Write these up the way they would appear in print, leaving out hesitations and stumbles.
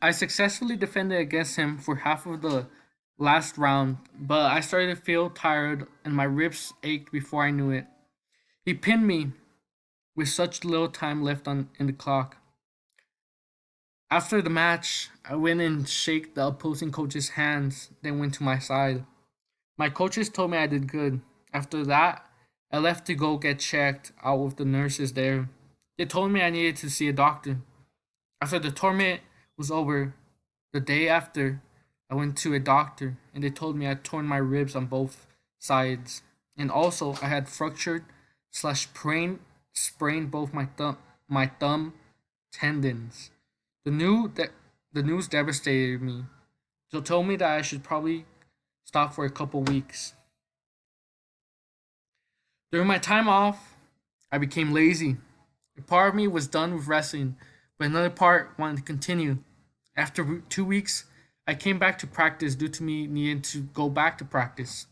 I successfully defended against him for half of the last round, but I started to feel tired and my ribs ached before I knew it. He pinned me with such little time left on in the clock. After the match, I went and shook the opposing coach's hands, then went to my side. My coaches told me I did good. After that, I left to go get checked out with the nurses there. They told me I needed to see a doctor. After the tournament was over, the day after, I went to a doctor and they told me I had torn my ribs on both sides. And also, I had fractured slash sprained both my thumb tendons. The new that the news devastated me. So told me that I should probably stop for a couple weeks. During my time off, I became lazy. A part of me was done with wrestling, but another part wanted to continue. After 2 weeks, I came back to practice due to me needing to go back to practice.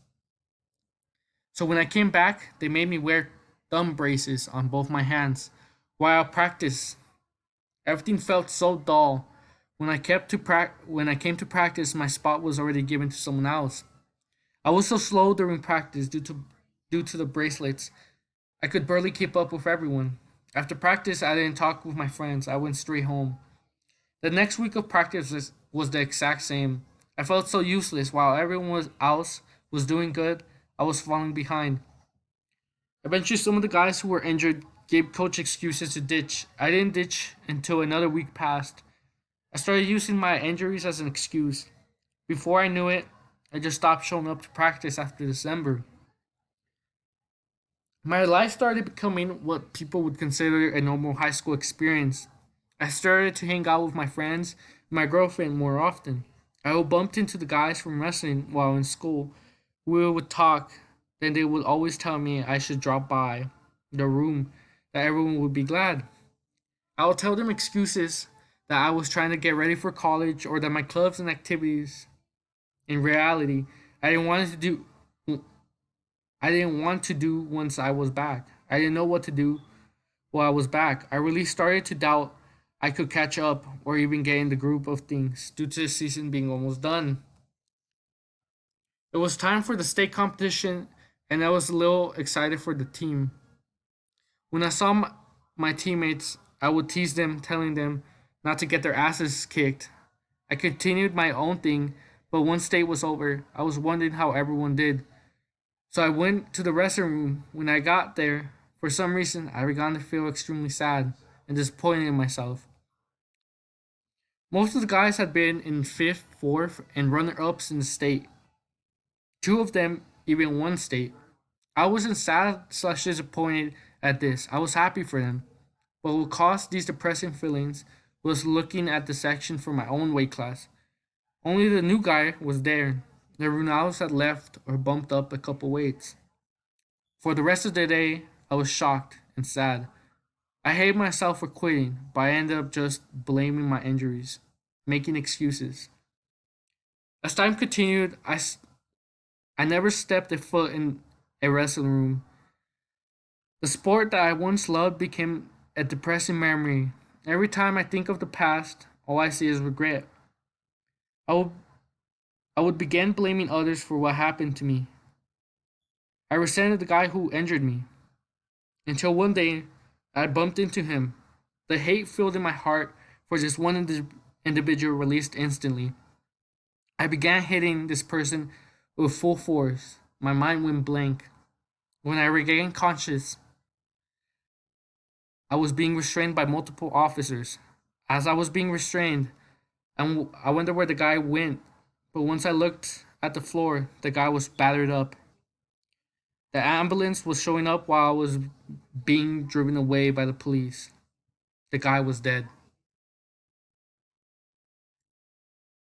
So when I came back, they made me wear thumb braces on both my hands while I practiced. Everything felt so dull. When I came to practice, my spot was already given to someone else. I was so slow during practice due to the bracelets. I could barely keep up with everyone. After practice, I didn't talk with my friends. I went straight home. The next week of practice was the exact same. I felt so useless while else was doing good. I was falling behind. Eventually, some of the guys who were injured gave coach excuses to ditch. I didn't ditch until another week passed. I started using my injuries as an excuse. Before I knew it, I just stopped showing up to practice after December. My life started becoming what people would consider a normal high school experience. I started to hang out with my friends and my girlfriend more often. I would bump into the guys from wrestling while in school. We would talk, then they would always tell me I should drop by the room, that everyone would be glad. I would tell them excuses that I was trying to get ready for college or that my clubs and activities in reality I didn't want to do I didn't want to do once I was back. I didn't know what to do while I was back. I really started to doubt I could catch up or even get in the group of things due to the season being almost done. It was time for the state competition and I was a little excited for the team. When I saw my teammates, I would tease them, telling them not to get their asses kicked. I continued my own thing, but once state was over, I was wondering how everyone did. So I went to the restroom room. When I got there, for some reason, I began to feel extremely sad and disappointed in myself. Most of the guys had been in fifth, fourth, and runner ups in the state. Two of them even won state. I wasn't sad slash disappointed at this. I was happy for them. But what caused these depressing feelings was looking at the section for my own weight class. Only the new guy was there. The Ronaldos had left or bumped up a couple weights. For the rest of the day, I was shocked and sad. I hated myself for quitting, but I ended up just blaming my injuries, making excuses. As time continued, I never stepped a foot in a wrestling room. The sport that I once loved became a depressing memory. Every time I think of the past, all I see is regret. I would, I would begin blaming others for what happened to me. I resented the guy who injured me, until one day I bumped into him. The hate filled in my heart for this one individual released instantly. I began hitting this person with full force. My mind went blank. When I regained conscious, I was being restrained by multiple officers. As I was being restrained, I wondered where the guy went, but once I looked at the floor, the guy was battered up. The ambulance was showing up while I was being driven away by the police. The guy was dead.